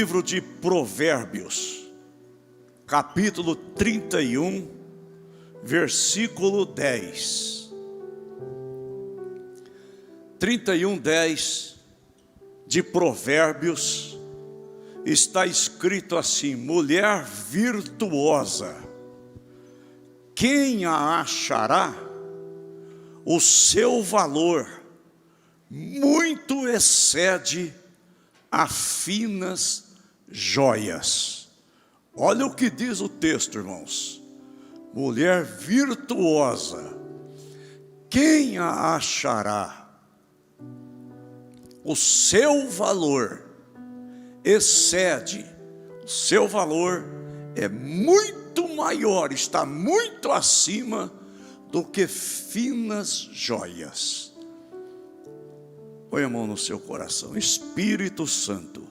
livro de Provérbios, capítulo 31, versículo 10. 31:10 de Provérbios está escrito assim: mulher virtuosa, quem a achará? O seu valor muito excede a finas joias. Olha o que diz o texto, irmãos. Mulher virtuosa, quem a achará? O seu valor excede, o seu valor é muito maior, está muito acima do que finas joias. Põe a mão no seu coração. Espírito Santo,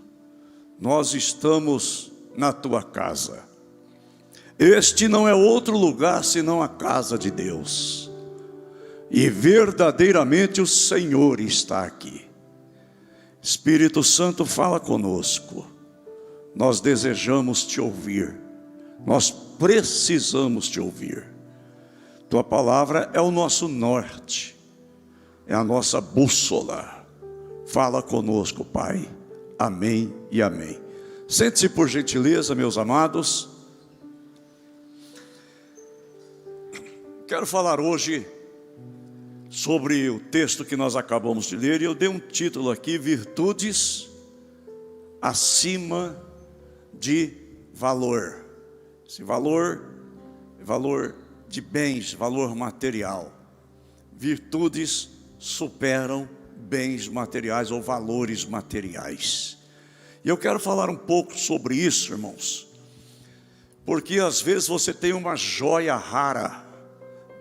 nós estamos na tua casa. Este não é outro lugar senão a casa de Deus. E verdadeiramente o Senhor está aqui. Espírito Santo, fala conosco. Nós desejamos te ouvir. Nós precisamos te ouvir. Tua palavra é o nosso norte, é a nossa bússola. Fala conosco, Pai. Amém e amém. Sente-se por gentileza, meus amados. Quero falar hoje sobre o texto que nós acabamos de ler, e eu dei um título aqui: virtudes acima de valor. Esse valor é valor de bens, valor material. Virtudes superam bens materiais ou valores materiais. E eu quero falar um pouco sobre isso, irmãos, porque às vezes você tem uma joia rara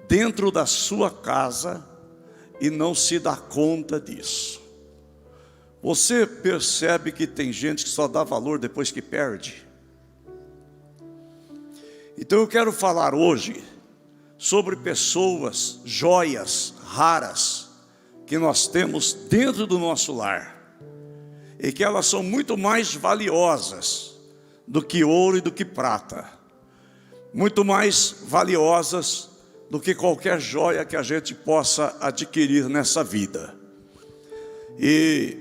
dentro da sua casa e não se dá conta disso. Você percebe que tem gente que só dá valor depois que perde? Então eu quero falar hoje sobre pessoas, joias raras que nós temos dentro do nosso lar, e que elas são muito mais valiosas do que ouro e do que prata, muito mais valiosas do que qualquer joia que a gente possa adquirir nessa vida. E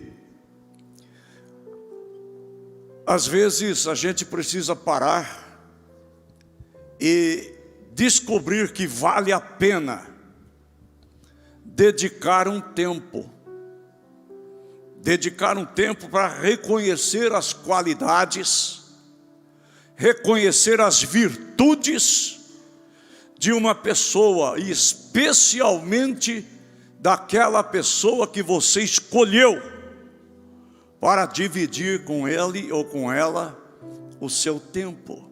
às vezes a gente precisa parar e descobrir que vale a pena dedicar um tempo para reconhecer as qualidades, reconhecer as virtudes de uma pessoa, e especialmente daquela pessoa que você escolheu para dividir com ele ou com ela o seu tempo.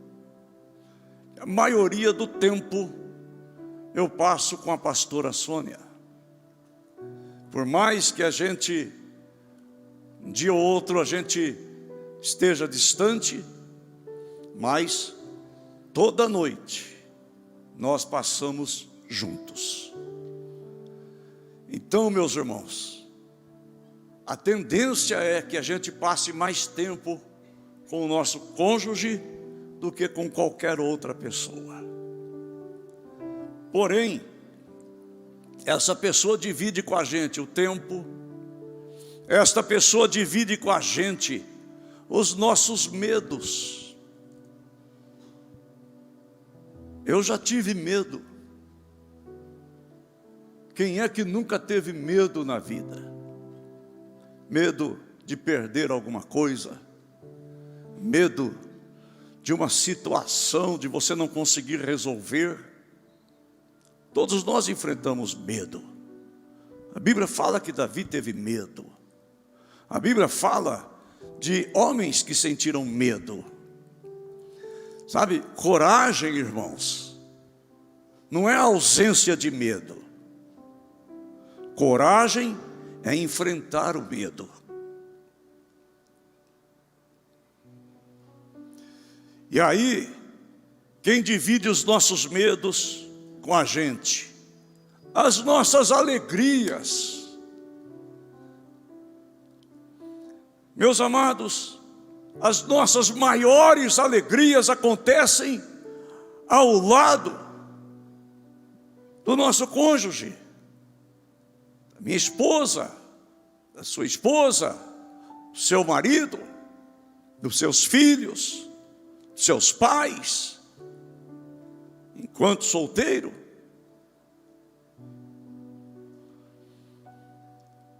A maioria do tempo eu passo com a pastora Sônia. Por mais que a gente, um dia ou outro, a gente esteja distante, mas toda noite nós passamos juntos. Então, meus irmãos, a tendência é que a gente passe mais tempo com o nosso cônjuge do que com qualquer outra pessoa. Porém, essa pessoa divide com a gente o tempo, esta pessoa divide com a gente os nossos medos. Eu já tive medo. Quem é que nunca teve medo na vida? Medo de perder alguma coisa, medo de uma situação de você não conseguir resolver. Todos nós enfrentamos medo. A Bíblia fala que Davi teve medo. A Bíblia fala de homens que sentiram medo. Sabe, coragem, irmãos, não é a ausência de medo. Coragem é enfrentar o medo. E aí, quem divide os nossos medos com a gente? As nossas alegrias. Meus amados, as nossas maiores alegrias acontecem ao lado do nosso cônjuge, da minha esposa, da sua esposa, do seu marido, dos seus filhos, dos seus pais, enquanto solteiro.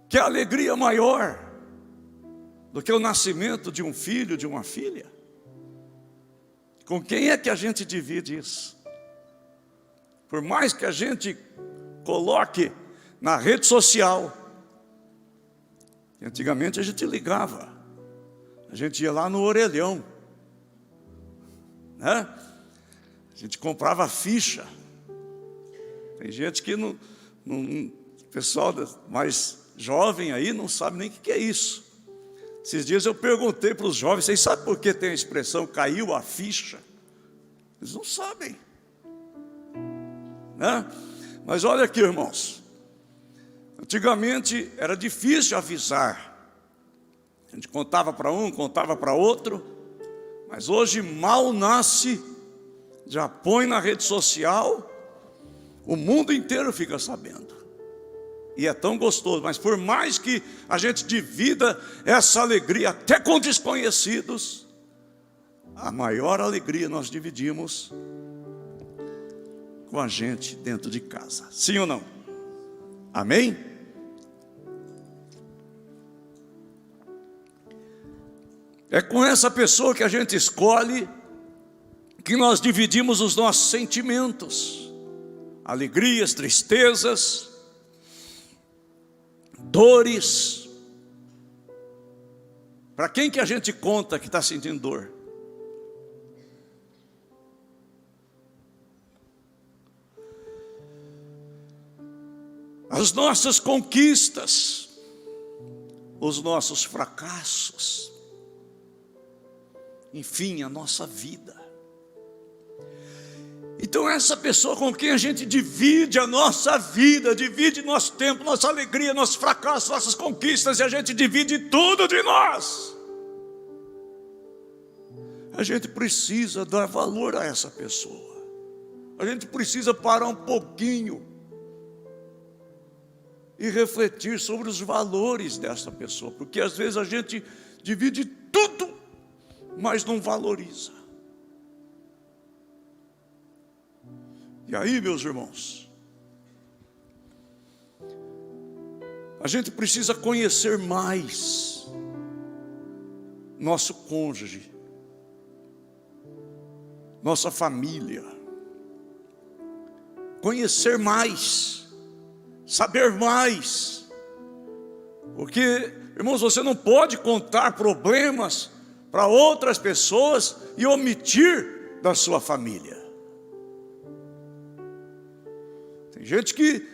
Que alegria maior do que o nascimento de um filho, de uma filha? Com quem é que a gente divide isso? Por mais que a gente coloque na rede social, antigamente a gente ligava, a gente ia lá no orelhão, né? A gente comprava ficha. Tem gente que não, o pessoal mais jovem aí não sabe nem o que é isso. Esses dias eu perguntei para os jovens: vocês sabem por que tem a expressão caiu a ficha? Eles não sabem, né? Mas olha aqui, irmãos, antigamente era difícil avisar, a gente contava para um, contava para outro, mas hoje mal nasce, já põe na rede social, o mundo inteiro fica sabendo. E é tão gostoso, mas por mais que a gente divida essa alegria até com desconhecidos, a maior alegria nós dividimos com a gente dentro de casa. Sim ou não? Amém? É com essa pessoa que a gente escolhe que nós dividimos os nossos sentimentos, alegrias, tristezas, dores. Para quem que a gente conta que está sentindo dor? As nossas conquistas, os nossos fracassos, enfim, a nossa vida. Então essa pessoa com quem a gente divide a nossa vida, divide nosso tempo, nossa alegria, nossos fracassos, nossas conquistas, e a gente divide tudo de nós, a gente precisa dar valor a essa pessoa. A gente precisa parar um pouquinho e refletir sobre os valores dessa pessoa, porque às vezes a gente divide tudo, mas não valoriza. E aí, meus irmãos, a gente precisa conhecer mais nosso cônjuge, nossa família, conhecer mais, saber mais, porque, irmãos, você não pode contar problemas para outras pessoas e omitir da sua família. Tem gente que,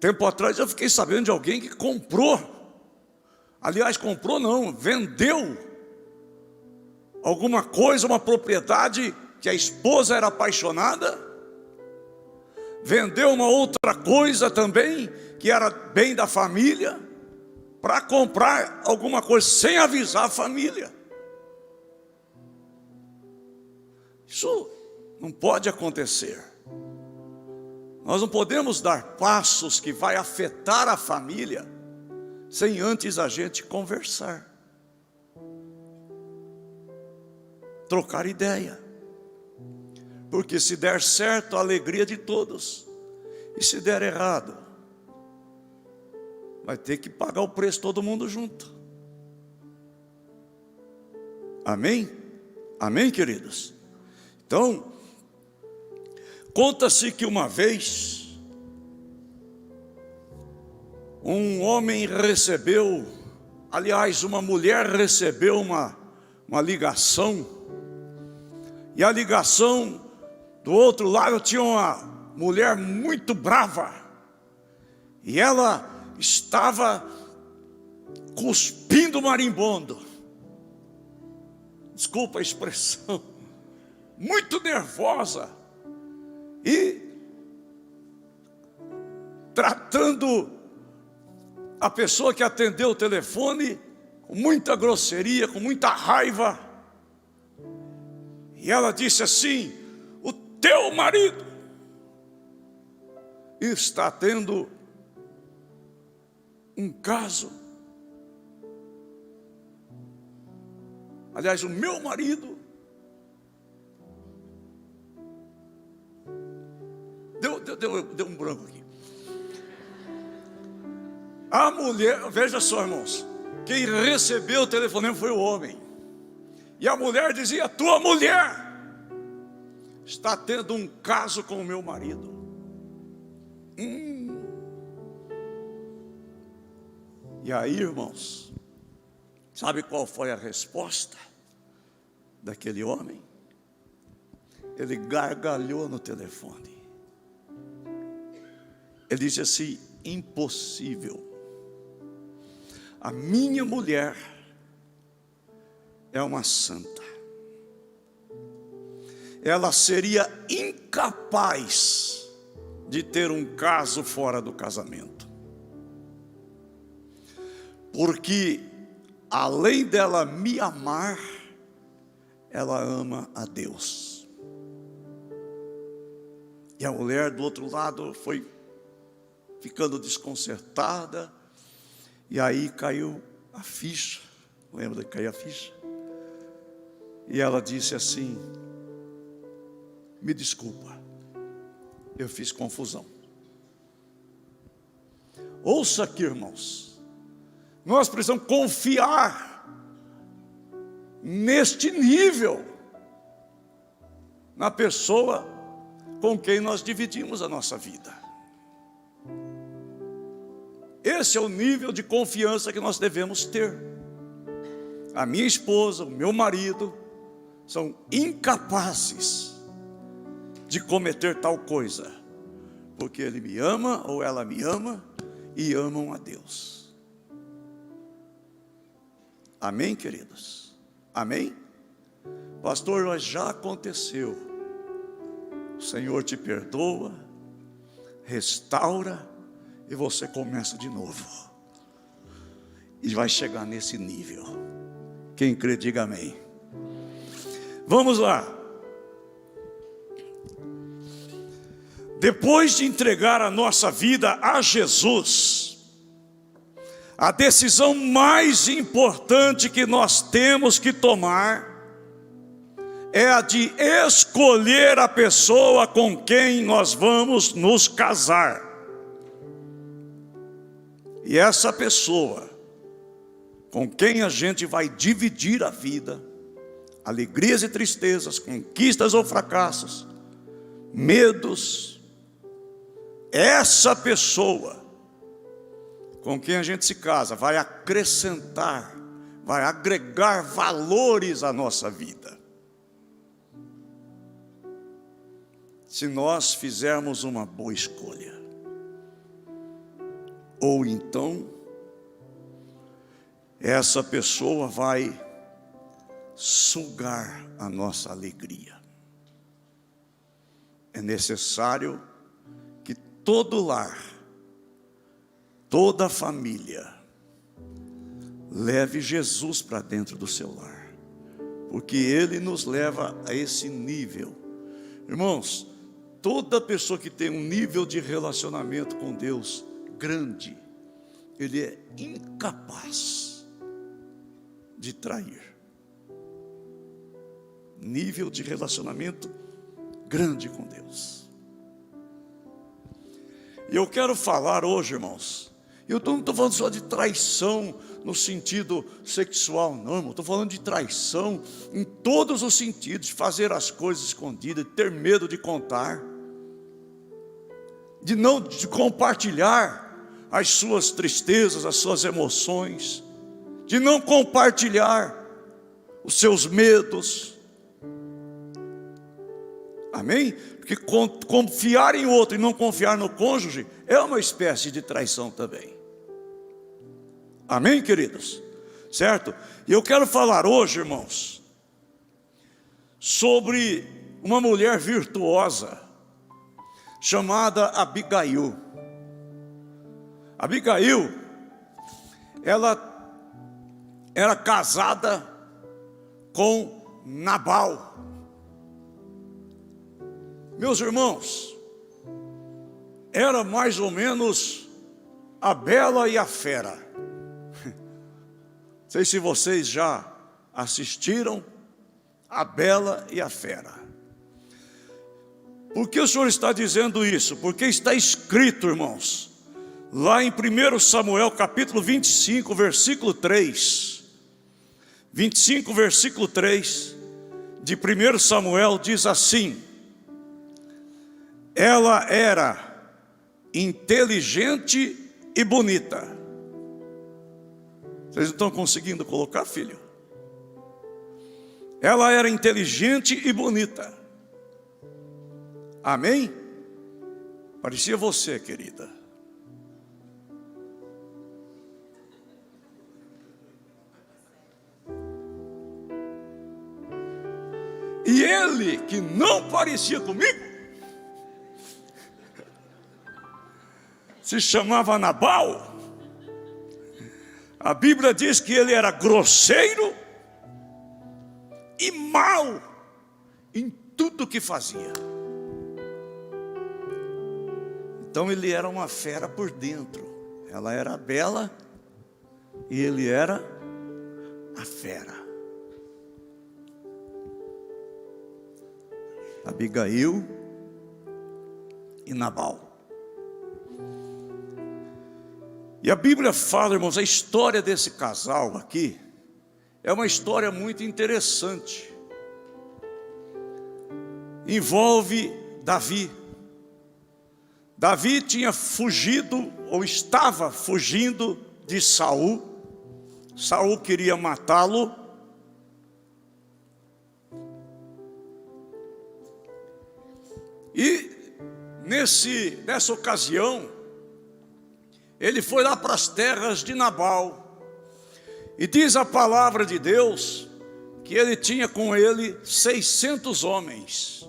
tempo atrás eu fiquei sabendo de alguém que comprou, aliás, comprou não, vendeu alguma coisa, uma propriedade que a esposa era apaixonada, vendeu uma outra coisa também que era bem da família, para comprar alguma coisa sem avisar a família. Isso não pode acontecer. Nós não podemos dar passos que vai afetar a família sem antes a gente conversar, trocar ideia. Porque se der certo, a alegria de todos, e se der errado, vai ter que pagar o preço todo mundo junto. Amém? Amém, queridos? Então, conta-se que uma vez um homem recebeu, aliás, uma mulher recebeu uma ligação, e a ligação do outro lado tinha uma mulher muito brava, e ela estava cuspindo marimbondo, desculpa a expressão, muito nervosa, e tratando a pessoa que atendeu o telefone com muita grosseria, com muita raiva. E ela disse assim: o teu marido está tendo um caso. Aliás, o meu marido deu um branco aqui. A mulher, veja só, irmãos, quem recebeu o telefonema foi o homem. E a mulher dizia: tua mulher está tendo um caso com o meu marido. E aí, irmãos, sabe qual foi a resposta daquele homem? Ele gargalhou no telefone. Ele disse assim: impossível. A minha mulher é uma santa. Ela seria incapaz de ter um caso fora do casamento. Porque além dela me amar, ela ama a Deus. E a mulher do outro lado foi ficando desconcertada. E aí caiu a ficha. Lembra que caiu a ficha? E ela disse assim: me desculpa, eu fiz confusão. Ouça aqui, irmãos, nós precisamos confiar neste nível na pessoa com quem nós dividimos a nossa vida. Esse é o nível de confiança que nós devemos ter. A minha esposa, o meu marido são incapazes de cometer tal coisa, porque ele me ama ou ela me ama e amam a Deus. Amém, queridos? Amém? Pastor, mas já aconteceu. O Senhor te perdoa, restaura, e você começa de novo. E vai chegar nesse nível. Quem crê, diga amém. Vamos lá. Depois de entregar a nossa vida a Jesus, a decisão mais importante que nós temos que tomar é a de escolher a pessoa com quem nós vamos nos casar. E essa pessoa com quem a gente vai dividir a vida, alegrias e tristezas, conquistas ou fracassos, medos, essa pessoa com quem a gente se casa vai acrescentar, vai agregar valores à nossa vida. Se nós fizermos uma boa escolha. Ou então, essa pessoa vai sugar a nossa alegria. É necessário que todo lar, toda família, leve Jesus para dentro do seu lar, porque Ele nos leva a esse nível. Irmãos, toda pessoa que tem um nível de relacionamento com Deus grande, ele é incapaz de trair. Nível de relacionamento grande com Deus. E eu quero falar hoje, irmãos, eu não estou falando só de traição no sentido sexual, não, irmão. Estou falando de traição em todos os sentidos, de fazer as coisas escondidas, de ter medo de contar, de compartilhar as suas tristezas, as suas emoções, de não compartilhar os seus medos. Amém? Porque confiar em outro e não confiar no cônjuge é uma espécie de traição também. Amém, queridos? Certo? E eu quero falar hoje, irmãos, sobre uma mulher virtuosa chamada Abigail. Abigail, ela era casada com Nabal. Meus irmãos, era mais ou menos a Bela e a Fera. Não sei se vocês já assistiram a Bela e a Fera. Por que o Senhor está dizendo isso? Porque está escrito, irmãos, lá em 1 Samuel capítulo 25, versículo 3. 25, versículo 3 de 1 Samuel diz assim: ela era inteligente e bonita. Vocês não estão conseguindo colocar, filho? Ela era inteligente e bonita. Amém? Parecia você, querida. E ele, que não parecia comigo, se chamava Nabal. A Bíblia diz que ele era grosseiro e mau em tudo que fazia. Então ele era uma fera por dentro. Ela era bela e ele era a fera. Abigail e Nabal. E a Bíblia fala, irmãos, a história desse casal aqui é uma história muito interessante. Envolve Davi. Davi tinha fugido, ou estava fugindo de Saul. Saul queria matá-lo. E nessa ocasião, ele foi lá para as terras de Nabal. E diz a palavra de Deus que ele tinha com ele 600 homens.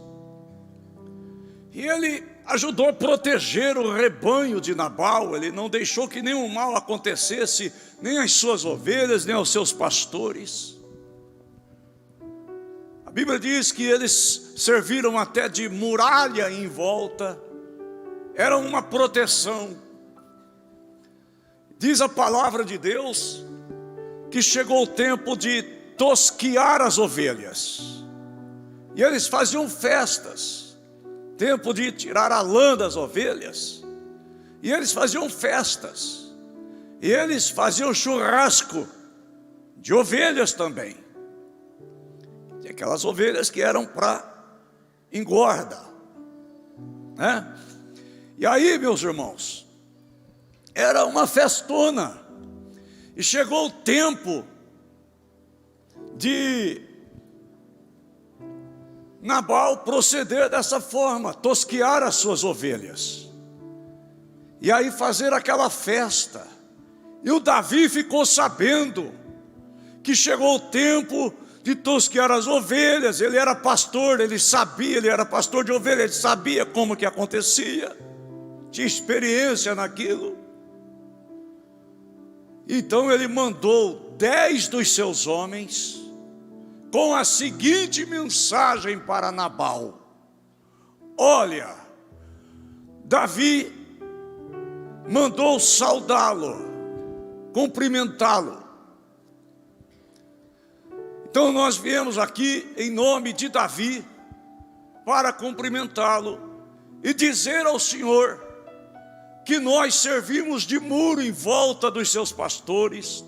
E ele ajudou a proteger o rebanho de Nabal. Ele não deixou que nenhum mal acontecesse, nem às suas ovelhas, nem aos seus pastores. A Bíblia diz que eles serviram até de muralha em volta. Era uma proteção. Diz a palavra de Deus que chegou o tempo de tosquiar as ovelhas. E eles faziam festas. Tempo de tirar a lã das ovelhas. E eles faziam festas. E eles faziam churrasco de ovelhas também. E aquelas ovelhas que eram para engorda, né? E aí, meus irmãos, era uma festona. E chegou o tempo de Nabal proceder dessa forma, tosquiar as suas ovelhas. E aí fazer aquela festa. E o Davi ficou sabendo que chegou o tempo de tosquiar as ovelhas. Ele era pastor, ele sabia, ele era pastor de ovelhas, ele sabia como que acontecia, tinha experiência naquilo. Então ele mandou 10 dos seus homens com a seguinte mensagem para Nabal: olha, Davi mandou saudá-lo, cumprimentá-lo. Então nós viemos aqui em nome de Davi para cumprimentá-lo e dizer ao Senhor que nós servimos de muro em volta dos seus pastores,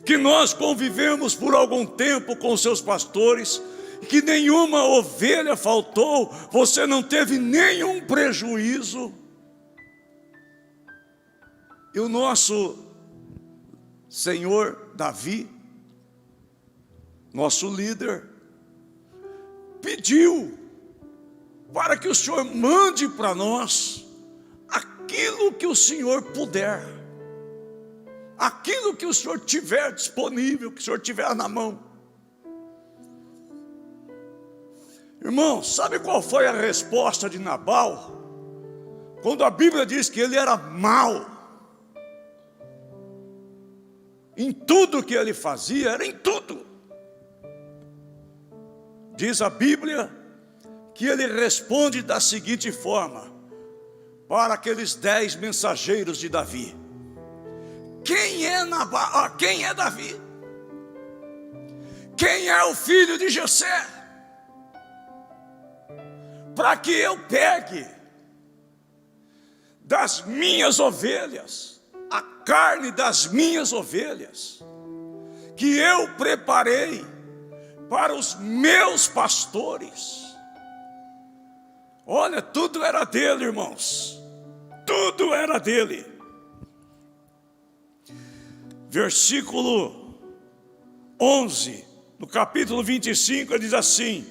que nós convivemos por algum tempo com os seus pastores, que nenhuma ovelha faltou, você não teve nenhum prejuízo. E o nosso Senhor Davi, nosso líder, pediu para que o Senhor mande para nós aquilo que o Senhor puder, aquilo que o Senhor tiver disponível, que o Senhor tiver na mão. Irmão, sabe qual foi a resposta de Nabal? Quando a Bíblia diz que ele era mau. em tudo que ele fazia, era em tudo. Diz a Bíblia que ele responde da seguinte forma para aqueles 10 mensageiros de Davi: quem é Davi? Quem é o filho de Jessé? Para que eu pegue das minhas ovelhas a carne das minhas ovelhas, que eu preparei para os meus pastores. Olha, tudo era dele, irmãos, tudo era dele. Versículo 11, no capítulo 25, ele diz assim: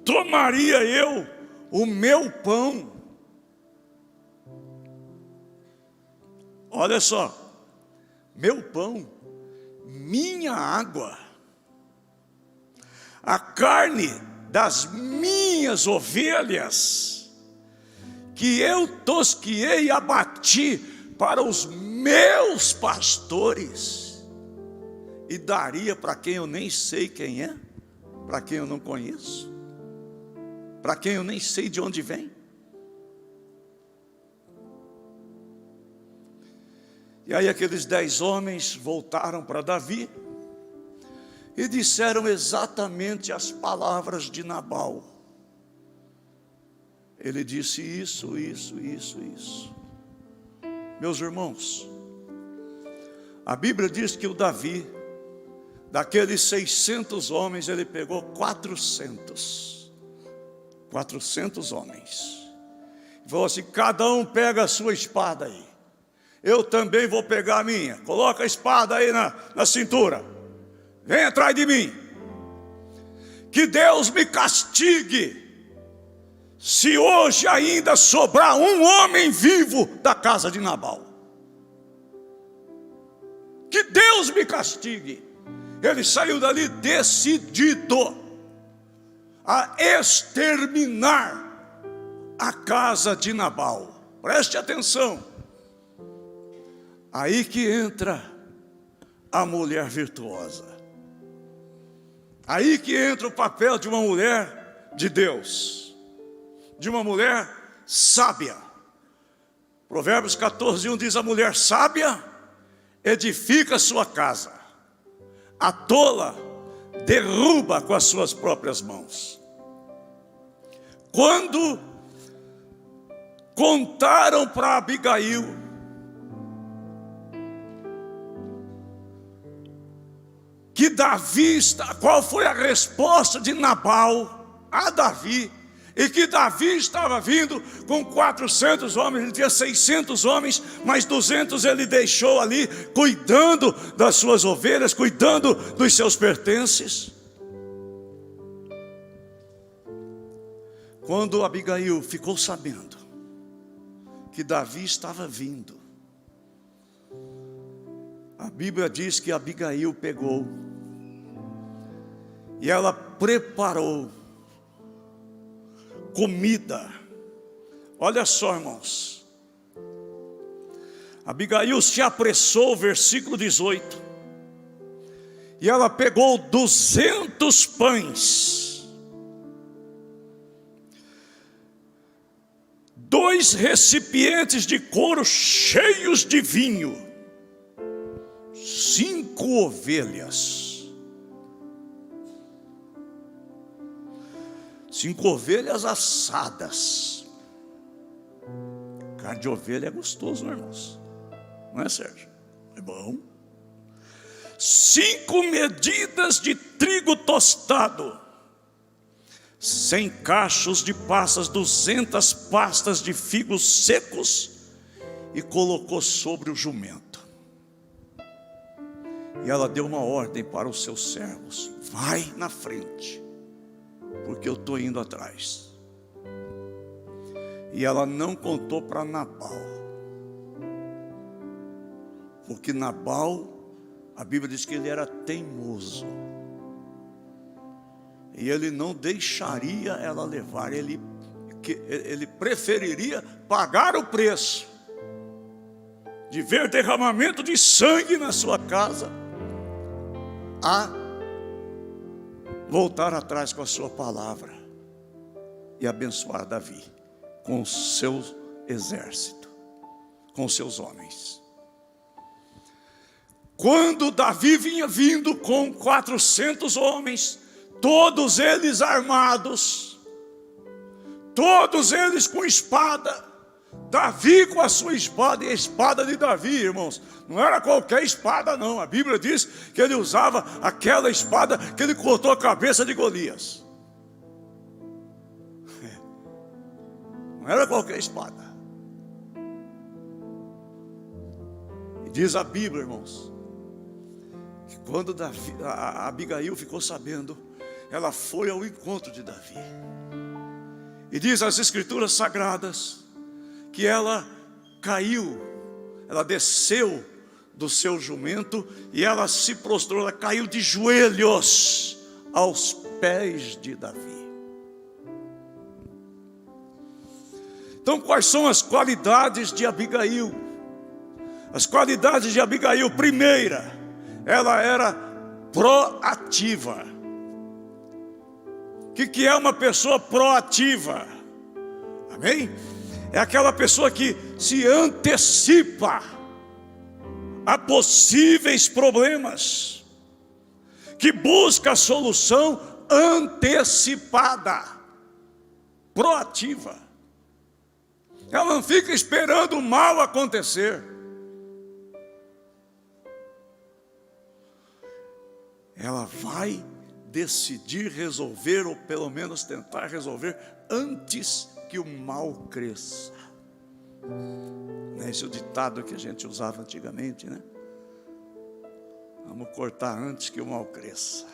tomaria eu o meu pão. Olha só, meu pão, minha água, a carne das minhas ovelhas, que eu tosquiei e abati para os meus pastores, e daria para quem eu nem sei quem é, para quem eu não conheço, para quem eu nem sei de onde vem. E aí aqueles 10 homens voltaram para Davi e disseram exatamente as palavras de Nabal. Ele disse isso. Meus irmãos, a Bíblia diz que o Davi, daqueles 600 homens, ele pegou 400 homens. E falou assim: cada um pega a sua espada aí. Eu também vou pegar a minha. Coloca a espada aí na cintura. Vem atrás de mim. Que Deus me castigue se hoje ainda sobrar um homem vivo da casa de Nabal. Que Deus me castigue. Ele saiu dali decidido a exterminar a casa de Nabal. Preste atenção. Aí que entra a mulher virtuosa. Aí que entra o papel de uma mulher de Deus, de uma mulher sábia. Provérbios 14:1 diz: a mulher sábia edifica sua casa, a tola derruba com as suas próprias mãos. Quando contaram para Abigail que Davi está, qual foi a resposta de Nabal a Davi, e que Davi estava vindo com 400 homens, ele tinha 600 homens, mas 200 ele deixou ali, cuidando das suas ovelhas, cuidando dos seus pertences. Quando Abigail ficou sabendo que Davi estava vindo, a Bíblia diz que Abigail pegou e ela preparou comida. Olha só, irmãos, Abigail se apressou, versículo 18, e ela pegou 200 pães, 2 recipientes de couro cheios de vinho, 5 ovelhas, 5 ovelhas assadas. Carne de ovelha é gostoso, não é, irmãos? Não é, Sérgio? É bom. 5 medidas de trigo tostado, 100 cachos de passas, 200 pastas de figos secos, e colocou sobre o jumento. E ela deu uma ordem para os seus servos: vai na frente, porque eu estou indo atrás. E ela não contou para Nabal, porque Nabal, a Bíblia diz que ele era teimoso, e ele não deixaria ela levar, ele preferiria pagar o preço de ver derramamento de sangue na sua casa, a voltar atrás com a sua palavra e abençoar Davi com o seu exército, com os seus homens. Quando Davi vinha vindo com 400 homens, todos eles armados, todos eles com espada, Davi com a sua espada, e a espada de Davi, irmãos, não era qualquer espada não. A Bíblia diz que ele usava aquela espada que ele cortou a cabeça de Golias. Não era qualquer espada. E diz a Bíblia, irmãos, que quando a Abigail ficou sabendo, ela foi ao encontro de Davi. E diz as Escrituras Sagradas que ela caiu, ela desceu do seu jumento e ela se prostrou, ela caiu de joelhos aos pés de Davi. Então, quais são as qualidades de Abigail? As qualidades de Abigail: primeira, ela era proativa. O que é uma pessoa proativa? Amém? É aquela pessoa que se antecipa a possíveis problemas, que busca a solução antecipada, proativa. Ela não fica esperando o mal acontecer. Ela vai decidir resolver, ou pelo menos tentar resolver, antes que o mal cresça. Esse é o ditado que a gente usava antigamente, né? Vamos cortar antes que o mal cresça.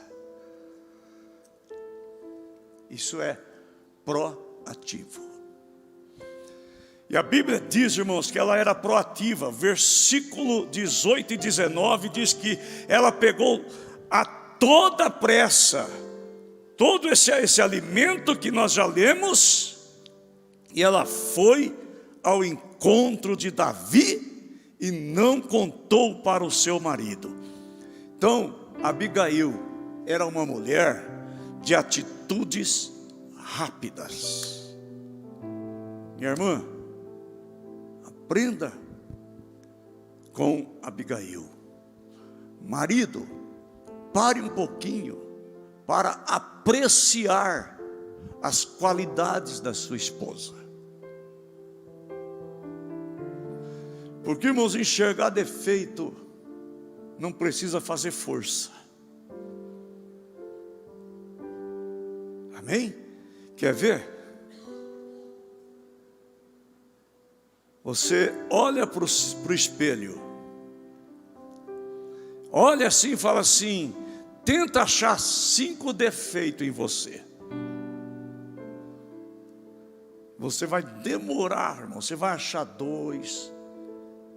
Isso é proativo. E a Bíblia diz, irmãos, que ela era proativa. Versículo 18 e 19 diz que ela pegou a toda pressa todo esse alimento que nós já lemos, e ela foi ao encontro de Davi e não contou para o seu marido. Então, Abigail era uma mulher de atitudes rápidas. Minha irmã, aprenda com Abigail. Marido, pare um pouquinho para apreciar as qualidades da sua esposa. Porque, irmãos, enxergar defeito não precisa fazer força. Amém? Quer ver? Você olha para o espelho, olha assim e fala assim: tenta achar 5 defeitos em você. Você vai demorar, irmão. Você vai achar 2.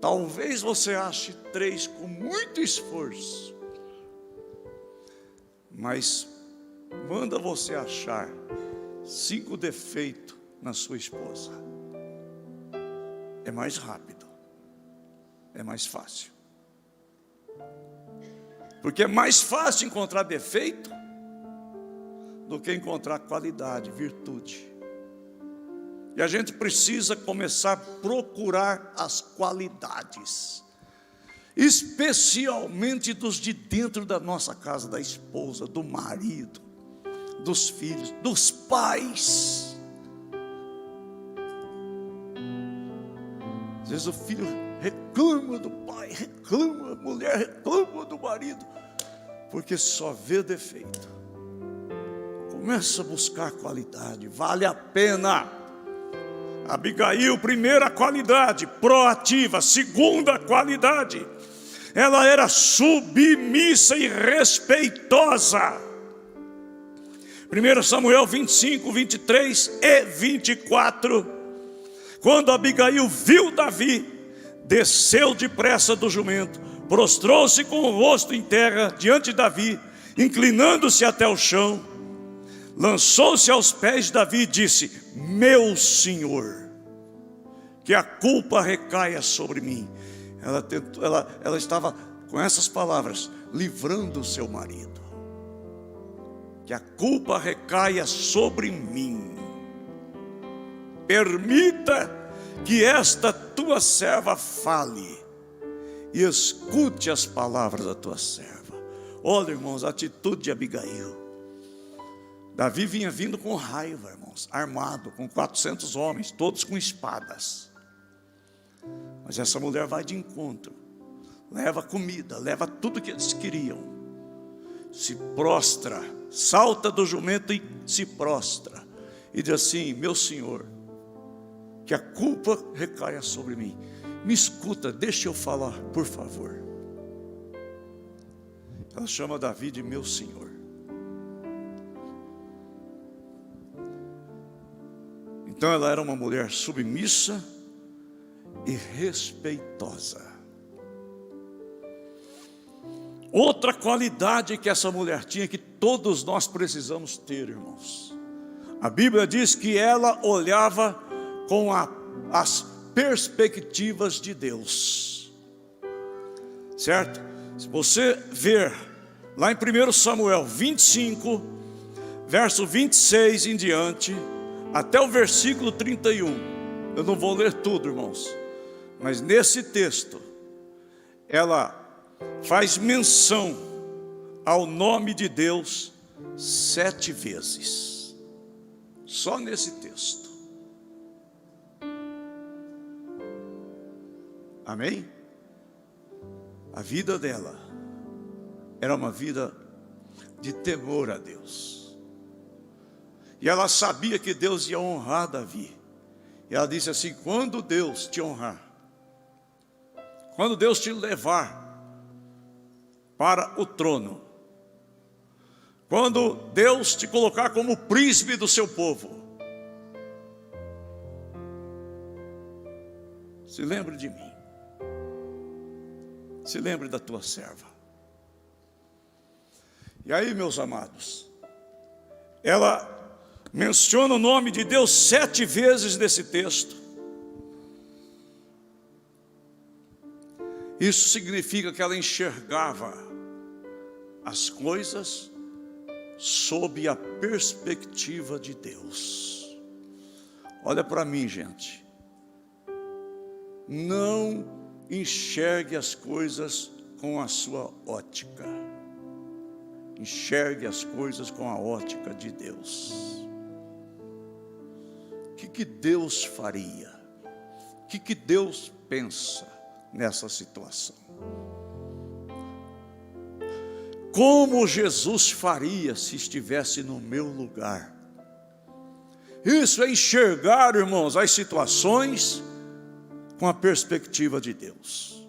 Talvez você ache 3 com muito esforço. Mas manda você achar 5 defeitos na sua esposa. É mais rápido. É mais fácil. Porque é mais fácil encontrar defeito do que encontrar qualidade, virtude. E a gente precisa começar a procurar as qualidades, especialmente dos de dentro da nossa casa, da esposa, do marido, dos filhos, dos pais. Às vezes o filho reclama do pai, reclama, a mulher reclama do marido, porque só vê defeito. Começa a buscar qualidade, vale a pena. Abigail, primeira qualidade, proativa. Segunda qualidade, ela era submissa e respeitosa. 1 Samuel 25, 23 e 24. Quando Abigail viu Davi, desceu depressa do jumento, prostrou-se com o rosto em terra diante de Davi, inclinando-se até o chão, lançou-se aos pés de Davi e disse: meu senhor, que a culpa recaia sobre mim. Ela estava com essas palavras, livrando o seu marido. Que a culpa recaia sobre mim. Permita que esta tua serva fale e escute as palavras da tua serva. Olha, irmãos, a atitude de Abigail. Davi vinha vindo com raiva, irmãos, armado, com 400 homens, todos com espadas. Mas essa mulher vai de encontro, leva comida, leva tudo que eles queriam, se prostra, salta do jumento e se prostra, e diz assim: meu senhor, que a culpa recaia sobre mim. Me escuta, deixa eu falar, por favor. Ela chama Davi de meu senhor. Então ela era uma mulher submissa e respeitosa. Outra qualidade que essa mulher tinha, que todos nós precisamos ter, irmãos. A Bíblia diz que ela olhava com as perspectivas de Deus, certo? Se você ver lá em 1 Samuel 25, verso 26 em diante, até o versículo 31, eu não vou ler tudo, irmãos, mas nesse texto, ela faz menção ao nome de Deus 7 vezes, só nesse texto. Amém? A vida dela era uma vida de temor a Deus. E ela sabia que Deus ia honrar Davi. E ela disse assim: quando Deus te honrar, quando Deus te levar para o trono, quando Deus te colocar como príncipe do seu povo, se lembre de mim. Se lembre da tua serva. E aí, meus amados, ela menciona o nome de Deus 7 vezes nesse texto. Isso significa que ela enxergava as coisas sob a perspectiva de Deus. Olha para mim, gente. Não enxergue as coisas com a sua ótica. Enxergue as coisas com a ótica de Deus. O que Deus faria? O que Deus pensa nessa situação? Como Jesus faria se estivesse no meu lugar? Isso é enxergar, irmãos, as situações com a perspectiva de Deus.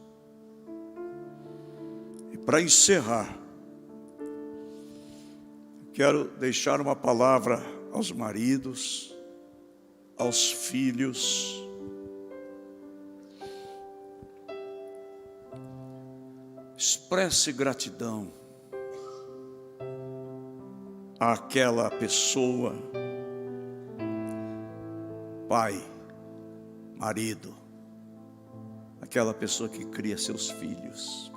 E para encerrar, quero deixar uma palavra aos maridos, aos filhos. Expresse gratidão àquela pessoa, pai, marido, aquela pessoa que cria seus filhos,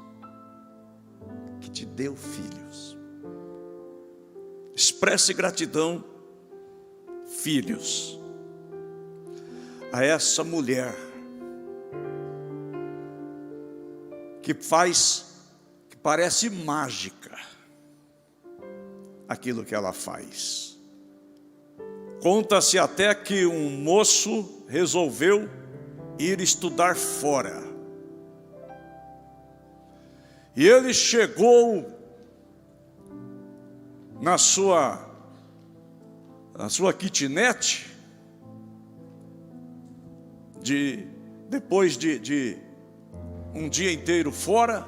que te deu filhos. Expresse gratidão, filhos, a essa mulher que parece mágica aquilo que ela faz. Conta-se até que um moço resolveu ir estudar fora. E ele chegou na sua kitnet, depois de um dia inteiro fora,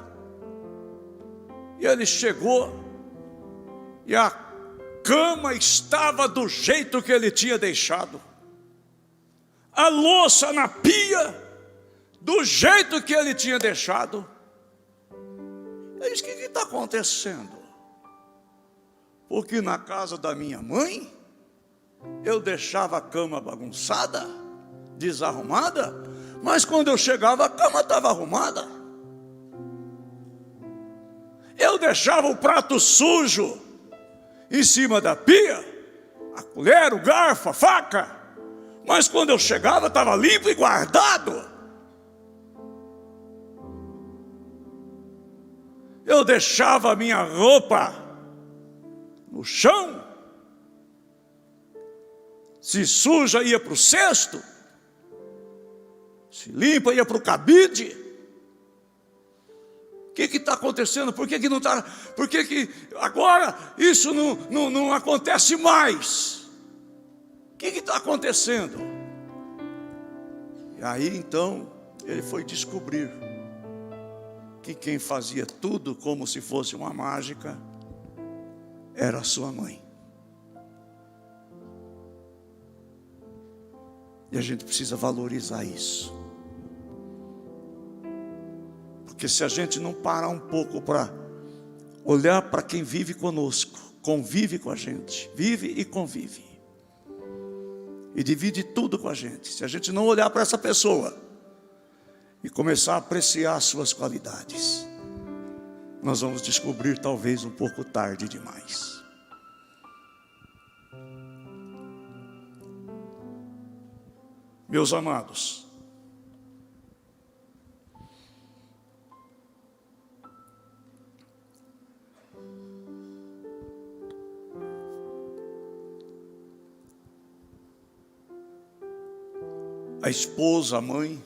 e ele chegou e a cama estava do jeito que ele tinha deixado, a louça na pia do jeito que ele tinha deixado. Eu disse: o que está acontecendo? Porque na casa da minha mãe eu deixava a cama bagunçada, desarrumada, mas quando eu chegava a cama estava arrumada. Eu deixava o prato sujo em cima da pia, a colher, o garfo, a faca, mas quando eu chegava estava limpo e guardado. Eu deixava a minha roupa no chão, se suja ia para o cesto, se limpa ia para o cabide. O que está acontecendo? Por que não está? Por que agora isso não acontece mais? O que está acontecendo? E aí então ele foi descobrir que quem fazia tudo como se fosse uma mágica era a sua mãe. E a gente precisa valorizar isso. Porque se a gente não parar um pouco para olhar para quem vive conosco, convive com a gente, vive e convive, e divide tudo com a gente, se a gente não olhar para essa pessoa e começar a apreciar as suas qualidades, nós vamos descobrir talvez um pouco tarde demais. Meus amados, a esposa, a mãe,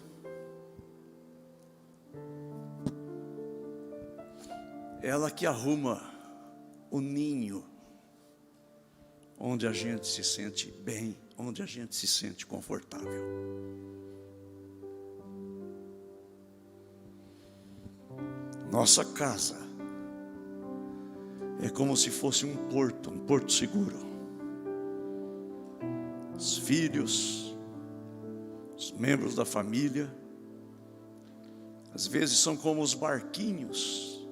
ela que arruma o ninho onde a gente se sente bem, onde a gente se sente confortável. Nossa casa é como se fosse um porto seguro. Os filhos, os membros da família, às vezes são como os barquinhos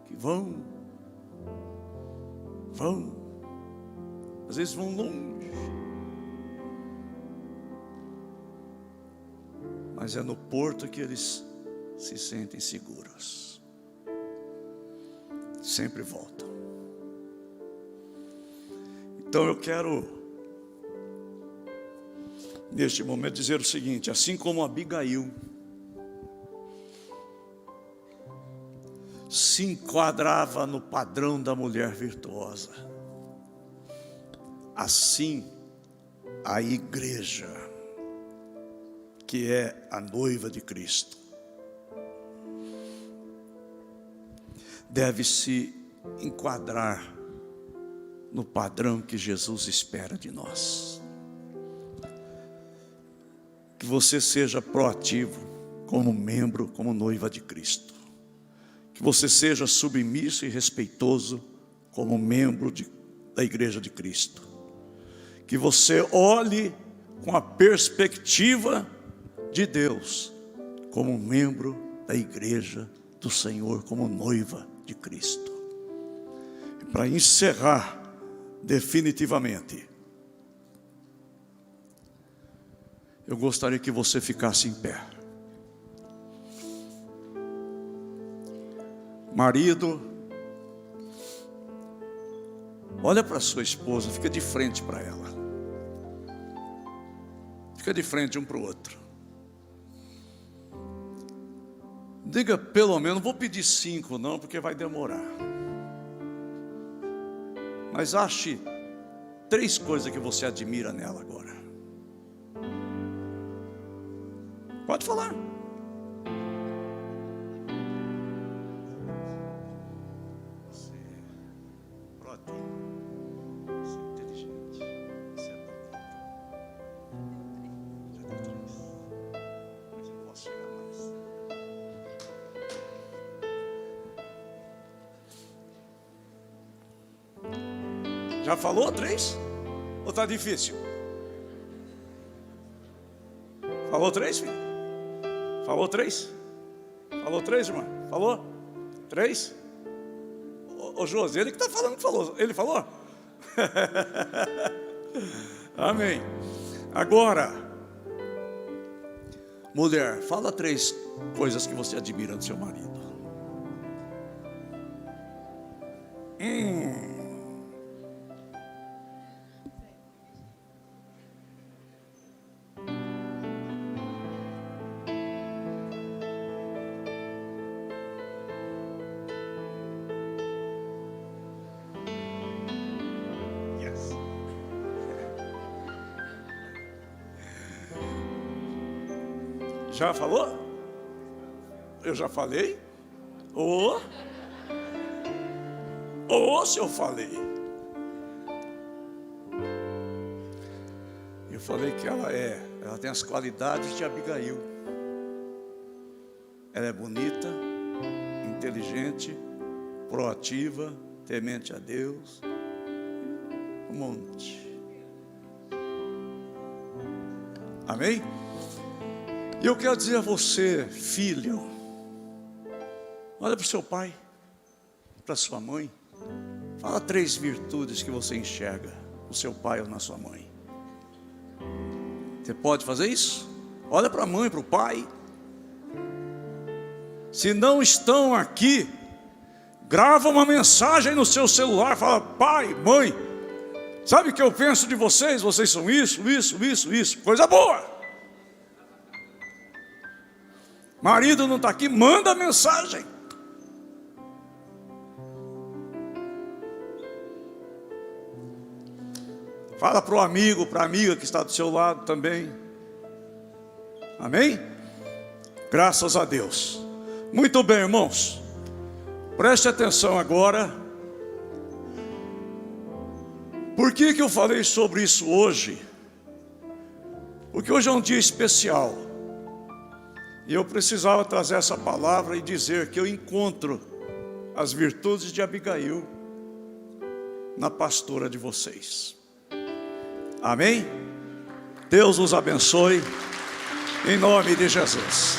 que vão, às vezes vão longe, mas é no porto que eles se sentem seguros, sempre voltam. Então eu quero, neste momento, dizer o seguinte: assim como Abigail se enquadrava no padrão da mulher virtuosa, assim a igreja, que é a noiva de Cristo, deve se enquadrar no padrão que Jesus espera de nós. Que você seja proativo como membro, como noiva de Cristo. Que você seja submisso e respeitoso como membro da igreja de Cristo. Que você olhe com a perspectiva de Deus como membro da igreja do Senhor, como noiva de Cristo. E para encerrar definitivamente, eu gostaria que você ficasse em pé. Marido, olha para sua esposa, fica de frente para ela. Fica de frente um para o outro. Diga pelo menos, não vou pedir 5 não, porque vai demorar. Mas ache 3 coisas que você admira nela agora. Pode falar. Você é proativo, você é inteligente, você é bonito. Já tem 3, mas eu posso chegar mais. Já falou 3? Ou está difícil? Falou 3, filho? Falou 3? Falou 3, irmã? Falou? 3? Ô José, ele que está falando que falou. Ele falou? Amém. Agora, mulher, fala 3 coisas que você admira do seu marido. Yes. Já falou? Eu já falei? Se eu falei. Eu falei que ela tem as qualidades de Abigail. Ela é bonita, inteligente, proativa, temente a Deus. Um monte. Amém? E eu quero dizer a você, filho, olha para o seu pai, para a sua mãe. Fala 3 virtudes que você enxerga no seu pai ou na sua mãe. Você pode fazer isso? Olha para a mãe, para o pai. Se não estão aqui, grava uma mensagem no seu celular. Fala: pai, mãe, sabe o que eu penso de vocês? Vocês são isso. Coisa boa. Marido não está aqui, manda mensagem. Fala para o amigo, para a amiga que está do seu lado também. Amém? Graças a Deus. Muito bem, irmãos. Preste atenção agora. Por que eu falei sobre isso hoje? Porque hoje é um dia especial. E eu precisava trazer essa palavra e dizer que eu encontro as virtudes de Abigail na pastora de vocês. Amém? Deus os abençoe, em nome de Jesus.